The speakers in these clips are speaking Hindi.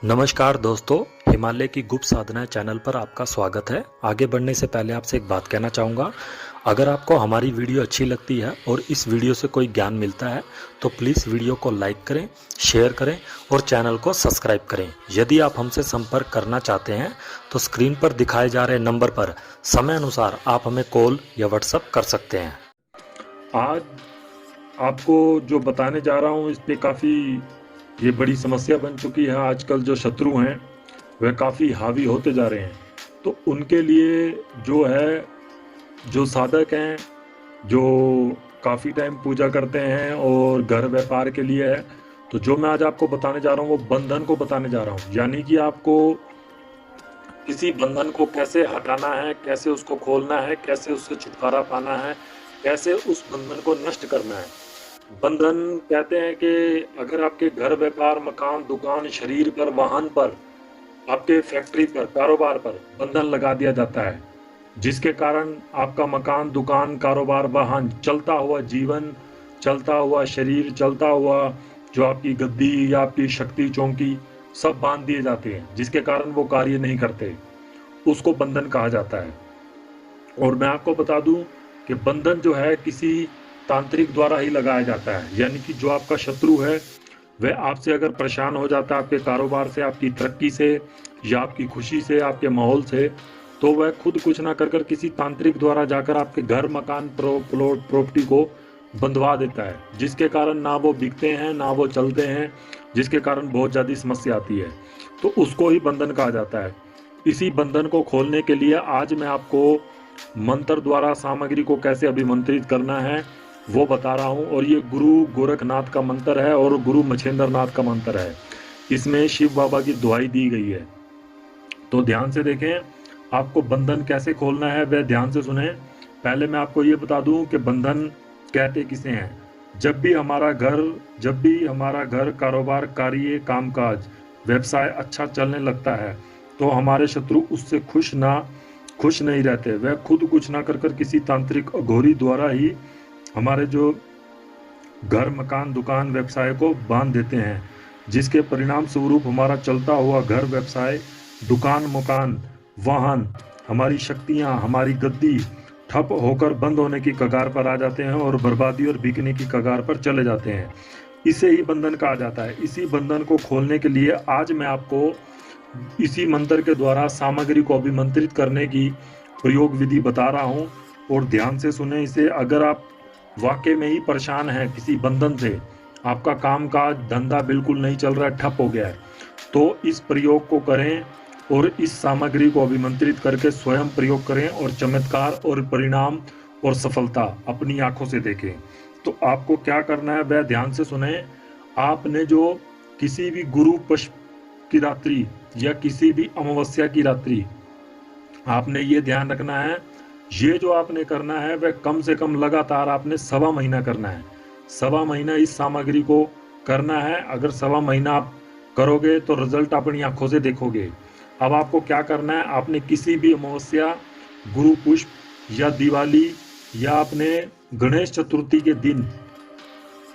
नमस्कार दोस्तों, हिमालय की गुप्त साधनाएं चैनल पर आपका स्वागत है। आगे बढ़ने से पहले आपसे एक बात कहना चाहूँगा। अगर आपको हमारी वीडियो अच्छी लगती है और इस वीडियो से कोई ज्ञान मिलता है तो प्लीज़ वीडियो को लाइक करें, शेयर करें और चैनल को सब्सक्राइब करें। यदि आप हमसे संपर्क करना चाहते हैं तो स्क्रीन पर दिखाए जा रहे नंबर पर समय अनुसार आप हमें कॉल या व्हाट्सएप कर सकते हैं। आज आपको जो बताने जा रहा हूँ इस पे काफ़ी ये बड़ी समस्या बन चुकी है। आजकल जो शत्रु हैं वह काफ़ी हावी होते जा रहे हैं, तो उनके लिए जो है, जो साधक हैं, जो काफ़ी टाइम पूजा करते हैं और घर व्यापार के लिए है, तो जो मैं आज आपको बताने जा रहा हूँ वो बंधन को बताने जा रहा हूँ। यानी कि आपको किसी बंधन को कैसे हटाना है, कैसे उसको खोलना है, कैसे उससे छुटकारा पाना है, कैसे उस बंधन को नष्ट करना है। बंधन कहते हैं कि अगर आपके घर व्यापार, मकान, दुकान, शरीर पर, वाहन पर, आपके फैक्ट्री पर, कारोबार पर बंधन लगा दिया जाता है, जिसके कारण आपका मकान, दुकान, कारोबार, वाहन, चलता हुआ जीवन, चलता हुआ शरीर, चलता हुआ जो आपकी गद्दी या आपकी शक्ति चौकी सब बांध दिए जाते हैं, जिसके कारण वो कार्य नहीं करते। उसको बंधन कहा जाता है। और मैं आपको बता दूं कि बंधन जो है किसी तांत्रिक द्वारा ही लगाया जाता है। यानी कि जो आपका शत्रु है वह आपसे अगर परेशान हो जाता है, आपके कारोबार से, आपकी तरक्की से या आपकी खुशी से, आपके माहौल से, तो वह खुद कुछ ना कर किसी तांत्रिक द्वारा जाकर आपके घर, मकान, प्लॉट, प्रॉपर्टी को बंधवा देता है, जिसके कारण ना वो बिकते हैं, ना वो चलते हैं, जिसके कारण बहुत ज़्यादा समस्या आती है। तो उसको ही बंधन कहा जाता है। इसी बंधन को खोलने के लिए आज मैं आपको मंत्र द्वारा सामग्री को कैसे अभिमंत्रित करना है वो बता रहा हूँ। और ये गुरु गोरखनाथ का मंत्र है और गुरु मछेंद्र नाथ का मंत्र है। इसमें शिव बाबा की दुहाई दी गई है, तो ध्यान से देखें। आपको बंधन कैसे खोलना है वह ध्यान से सुने। पहले मैं आपको ये बता दूं कि बंधन कहते किसे हैं। जब भी हमारा घर, कारोबार, कार्य, कामकाज, व्यवसाय अच्छा चलने लगता है तो हमारे शत्रु उससे खुश नहीं रहते। वह खुद कुछ ना कर किसी तांत्रिक अघोरी द्वारा ही हमारे जो घर, मकान, दुकान, व्यवसाय को बांध देते हैं, जिसके परिणाम स्वरूप हमारा चलता हुआ घर, व्यवसाय, दुकान, मकान, वाहन, हमारी शक्तियां, हमारी गद्दी ठप होकर बंद होने की कगार पर आ जाते हैं और बर्बादी और बिकने की कगार पर चले जाते हैं। इसे ही बंधन कहा जाता है। इसी बंधन को खोलने के लिए आज मैं आपको इसी मंत्र के द्वारा सामग्री को अभिमंत्रित करने की प्रयोग विधि बता रहा हूं, और ध्यान से सुने इसे। अगर आप वाकई में ही परेशान हैं किसी बंधन से, आपका काम काज धंधा बिल्कुल नहीं चल रहा है, ठप हो गया है, तो इस प्रयोग को करें और इस सामग्री को अभिमंत्रित करके स्वयं प्रयोग करें और चमत्कार और परिणाम और सफलता अपनी आंखों से देखें। तो आपको क्या करना है वह ध्यान से सुने। आपने जो किसी भी गुरु पक्ष की रात्रि या किसी भी अमावस्या की रात्रि, आपने ये ध्यान रखना है, ये जो आपने करना है वह कम से कम लगातार आपने 1.25 महीना करना है। 1.25 महीना इस सामग्री को करना है। अगर 1.25 महीना आप करोगे तो रिजल्ट अपनी आंखों से देखोगे। अब आपको क्या करना है, आपने किसी भी अमावस्या, गुरु पुष्प या दिवाली या अपने गणेश चतुर्थी के दिन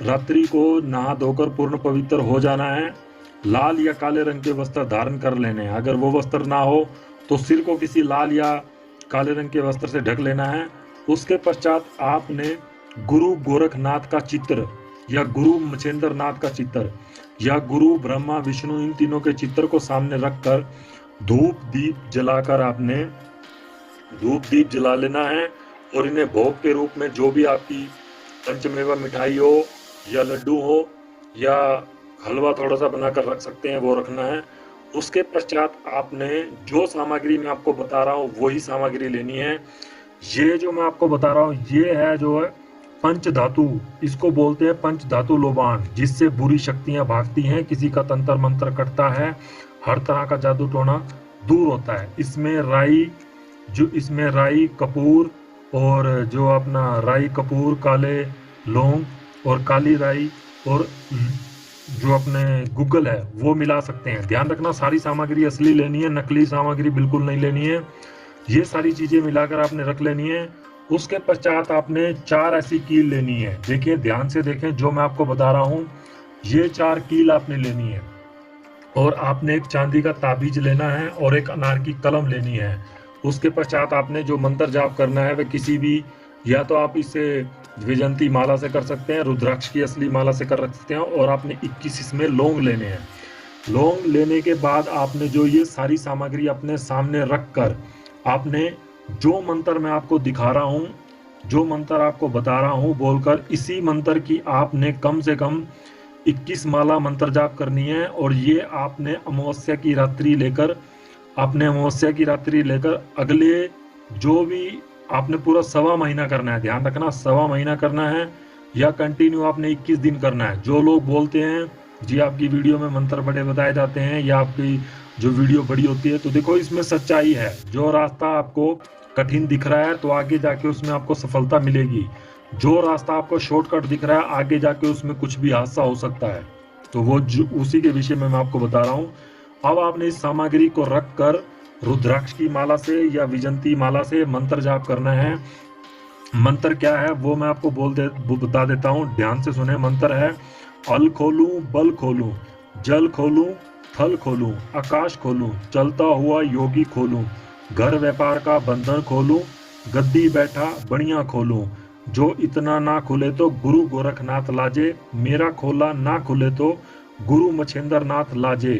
रात्रि को नहा धोकर पूर्ण पवित्र हो जाना है। लाल या काले रंग के वस्त्र धारण कर लेने हैं। अगर वो वस्त्र ना हो तो सिर को किसी लाल या काले रंग के वस्त्र से ढक लेना है। उसके पश्चात आपने गुरु गोरखनाथ का चित्र या गुरु मछेंद्र नाथ का चित्र या गुरु ब्रह्मा विष्णु, इन तीनों के चित्र को सामने रखकर धूप दीप जला लेना है। और इन्हें भोग के रूप में जो भी आपकी पंचमेवा मिठाई हो या लड्डू हो या हलवा थोड़ा सा बनाकर रख सकते हैं, वो रखना है। उसके पश्चात आपने जो सामग्री मैं आपको बता रहा हूँ वही सामग्री लेनी है। ये जो मैं आपको बता रहा हूँ ये है जो है पंच धातु, इसको बोलते हैं पंच धातु लोबान, जिससे बुरी शक्तियां भागती हैं, किसी का तंत्र मंत्र कटता है, हर तरह का जादू टोना दूर होता है। इसमें राई कपूर और जो अपना राई कपूर, काले लौंग और काली राई और जो अपने गूगल है वो मिला सकते हैं। ध्यान रखना सारी सामग्री असली लेनी है, नकली सामग्री बिल्कुल नहीं लेनी है। ये सारी चीजें मिलाकर आपने रख लेनी है। उसके पश्चात आपने 4 ऐसी कील लेनी है। देखिए ध्यान से देखें, जो मैं आपको बता रहा हूँ ये 4 कील आपने लेनी है। और आपने एक चांदी का ताबीज लेना है और एक अनार की कलम लेनी है। उसके पश्चात आपने जो मंत्र जाप करना है वह किसी भी, या तो आप इसे द्विजंती माला से कर सकते हैं, रुद्राक्ष की असली माला से कर सकते हैं, और आपने 21 इसमें लौंग लेने हैं। लौंग लेने के बाद आपने जो ये सारी सामग्री अपने सामने रख कर आपने जो मंत्र मैं आपको दिखा रहा हूँ, जो मंत्र आपको बता रहा हूँ बोलकर, इसी मंत्र की आपने कम से कम 21 माला मंत्र जाप करनी है। और ये आपने अमावस्या की रात्रि लेकर, आपने अमावस्या की रात्रि लेकर अगले जो भी आपने पूरा सवा महीना करना है, ध्यान रखना सवा महीना करना है, या कंटिन्यू आपने 21 दिन करना है। जो लोग बोलते हैं जी आपकी वीडियो में मंत्र बड़े बताए जाते हैं या आपकी जो वीडियो बड़ी होती है, तो देखो इसमें सच्चाई है। जो रास्ता आपको कठिन दिख रहा है तो आगे जाके उसमें आपको सफलता मिलेगी। जो रास्ता आपको शॉर्टकट दिख रहा है आगे जाके उसमें कुछ भी हादसा हो सकता है। तो वो उसी के विषय में मैं आपको बता रहा हूँ। अब आपने इस सामग्री को रख कर रुद्राक्ष की माला से या विजंती माला से मंत्र जाप करना है। मंत्र क्या है वो मैं आपको बता देता हूँ, ध्यान से सुने। मंत्र है अल खोलूं बल खोलूं, जल खोलूं थल खोलूं, आकाश खोलूं, चलता हुआ योगी खोलूं, घर व्यापार का बंधन खोलूं, गद्दी बैठा बढ़िया खोलूं, जो इतना ना खुले तो गुरु गोरखनाथ लाजे, मेरा खोला ना खुले तो गुरु मछेंद्र नाथ लाजे,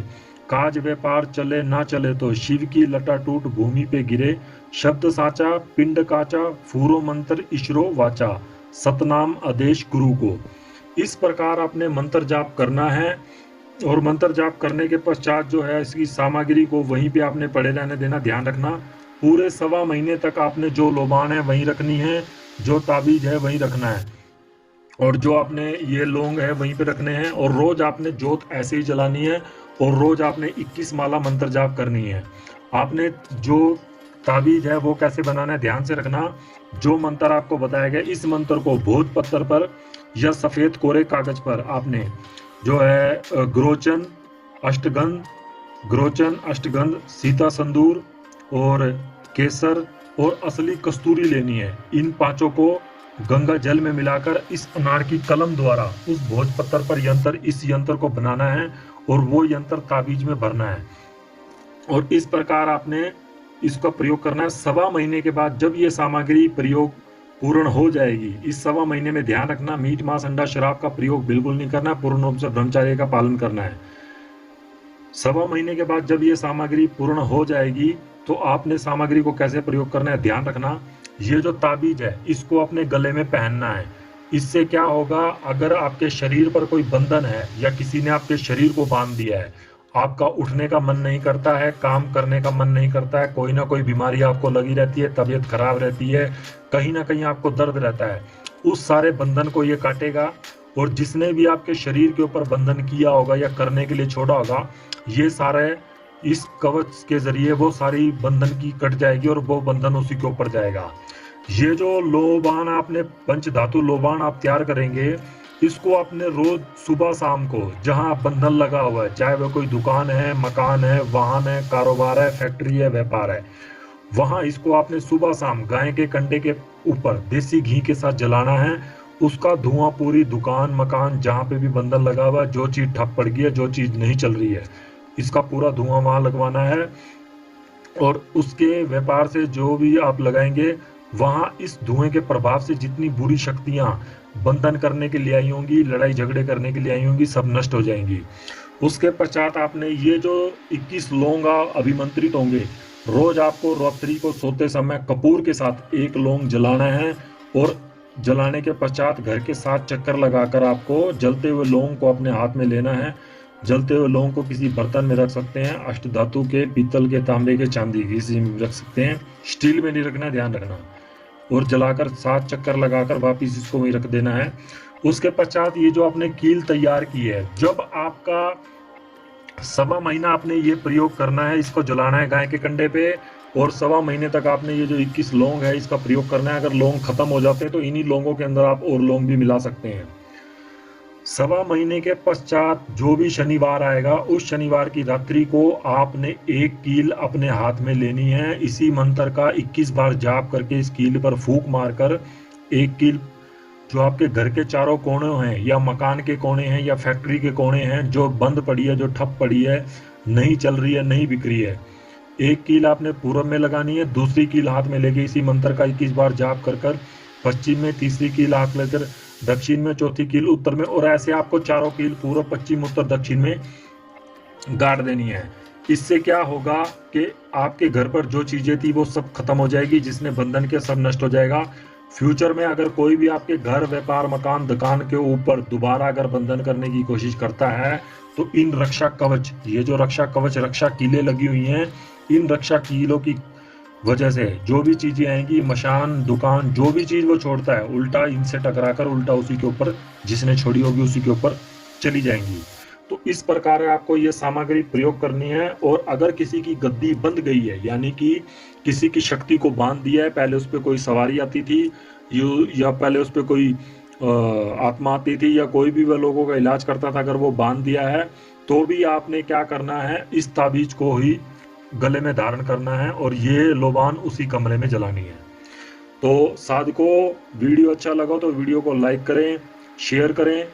काज व्यापार चले ना चले तो शिव की लटा टूट भूमि पे गिरे, शब्द साचा पिंड काचा, फूरो मंत्र ईश्वरो वाचा, सतनाम आदेश गुरु को। इस प्रकार आपने मंत्र जाप करना है। और मंत्र जाप करने के पश्चात जो है इसकी सामग्री को वहीं पे आपने पड़े रहने देना। ध्यान रखना पूरे सवा महीने तक आपने जो लोबान है वहीं रखनी है, जो ताबीज है वहीं रखना है, और जो आपने ये लौंग है वहीं पे रखने हैं। और रोज आपने जोत ऐसे ही जलानी है और रोज आपने 21 माला मंत्र जाप करनी है। आपने जो ताबीज है वो कैसे बनाना है ध्यान से रखना। जो मंत्र आपको बताया गया इस मंत्र को भोज पत्थर पर या सफेद कोरे कागज पर आपने जो है ग्रोचन अष्टगंध सीता संदूर और केसर और असली कस्तूरी लेनी है। इन पांचों को गंगा जल में मिलाकर इस अनार की कलम द्वारा उस भोज पत्थर पर इस यंत्र को बनाना है और वो यंत्र ताबीज में भरना है। और इस प्रकार आपने इसका प्रयोग करना है। सवा महीने के बाद जब ये सामग्री प्रयोग पूर्ण हो जाएगी, इस सवा महीने में ध्यान रखना मीट मांस अंडा शराब का प्रयोग बिल्कुल नहीं करना, पूर्ण रूप से ब्रह्मचर्य का पालन करना है। सवा महीने के बाद जब ये सामग्री पूर्ण हो जाएगी तो आपने सामग्री को कैसे प्रयोग करना है ध्यान रखना। ये जो ताबीज है इसको अपने गले में पहनना है। इससे क्या होगा, अगर आपके शरीर पर कोई बंधन है या किसी ने आपके शरीर को बांध दिया है, आपका उठने का मन नहीं करता है, काम करने का मन नहीं करता है, कोई ना कोई बीमारी आपको लगी रहती है, तबीयत खराब रहती है, कहीं ना कहीं आपको दर्द रहता है, उस सारे बंधन को ये काटेगा। और जिसने भी आपके शरीर के ऊपर बंधन किया होगा या करने के लिए छोड़ा होगा, ये सारे इस कवच के जरिए वो सारी बंधन की कट जाएगी और वो बंधन उसी के ऊपर जाएगा। ये जो लोबान आपने पंच धातु लोबान आप तैयार करेंगे, इसको आपने रोज सुबह शाम को जहां बंधन लगा हुआ है, चाहे वह कोई दुकान है, मकान है, वाहन है, कारोबार है, फैक्ट्री है, व्यापार है, वहां इसको आपने सुबह शाम गाय के कंडे के ऊपर देसी घी के साथ जलाना है। उसका धुआं पूरी दुकान मकान जहां पे भी बंधन लगा हुआ है, जो चीज ठप पड़ गई है, जो चीज नहीं चल रही है, इसका पूरा धुआं वहां लगवाना है। और उसके व्यापार से जो भी आप लगाएंगे वहां इस धुएं के प्रभाव से जितनी बुरी शक्तियां बंधन करने के लिए आई होंगी, लड़ाई झगड़े करने के लिए आई होंगी, सब नष्ट हो जाएंगी। उसके पश्चात आपने ये जो 21 लौंग अभिमंत्रित होंगे, रोज आपको रात्रि को सोते समय कपूर के साथ एक लौंग जलाना है। और जलाने के पश्चात घर के 7 चक्कर लगाकर आपको जलते हुए लौंग को अपने हाथ में लेना है। जलते हुए लौंग को किसी बर्तन में रख सकते हैं, अष्ट धातु के, पीतल के, तांबे के, चांदी के, किसी में रख सकते हैं, स्टील में नहीं रखना, ध्यान रखना। और जलाकर 7 चक्कर लगाकर वापिस इसको वहीं रख देना है। उसके पश्चात ये जो आपने कील तैयार की है, जब आपका सवा महीना आपने ये प्रयोग करना है, इसको जलाना है गाय के कंडे पे, और सवा महीने तक आपने ये जो 21 लौंग है इसका प्रयोग करना है। अगर लौंग खत्म हो जाते हैं तो इन्हीं लौंगों के अंदर आप और लौंग भी मिला सकते हैं। सवा महीने के पश्चात जो भी शनिवार आएगा, उस शनिवार की रात्रि को आपने एक कील अपने हाथ में लेनी है। इसी मंत्र का 21 बार जाप करके इस कील पर फूंक मारकर एक कील जो आपके घर के चारों कोने हैं या मकान के कोने हैं या फैक्ट्री के कोने हैं, जो बंद पड़ी है, जो ठप पड़ी है, नहीं चल रही है, नहीं बिक रही है, एक कील आपने पूरब में लगानी है, दूसरी कील हाथ में लेके इसी मंत्र का 21 बार जाप कर कर पश्चिम में, तीसरी कील हाथ लेकर दक्षिण में, चौथी कील उत्तर में, और ऐसे आपको चारों कील पूर्व, पश्चिम, उत्तर, दक्षिण में गाड़ देनी है। इससे क्या होगा कि आपके घर पर जो चीजें थी वो सब खत्म हो जाएगी, जिसने बंधन के सब नष्ट हो जाएगा। फ्यूचर में अगर कोई भी आपके घर, व्यापार, मकान, दुकान के ऊपर दोबारा अगर बंधन करने की कोशिश करता है तो इन रक्षा कवच, ये जो रक्षा कवच, रक्षा कीलें लगी हुई हैं, इन रक्षा कीलों की वजह से जो भी चीजें आएंगी, मशान, दुकान, जो भी चीज वो छोड़ता है, उल्टा इनसे टकराकर उल्टा उसी के ऊपर, जिसने छोड़ी होगी उसी के ऊपर चली जाएंगी। तो इस प्रकार आपको ये सामग्री प्रयोग करनी है। और अगर किसी की गद्दी बंध गई है, यानी कि किसी की शक्ति को बांध दिया है, पहले उस पर कोई सवारी आती थी या पहले उस पर कोई आत्मा आती थी या कोई भी वह लोगों का इलाज करता था, अगर वो बांध दिया है तो भी आपने क्या करना है, इस ताबीज को ही गले में धारण करना है और ये लोबान उसी कमरे में जलानी है। तो साधकों, वीडियो अच्छा लगा तो वीडियो को लाइक करें, शेयर करें।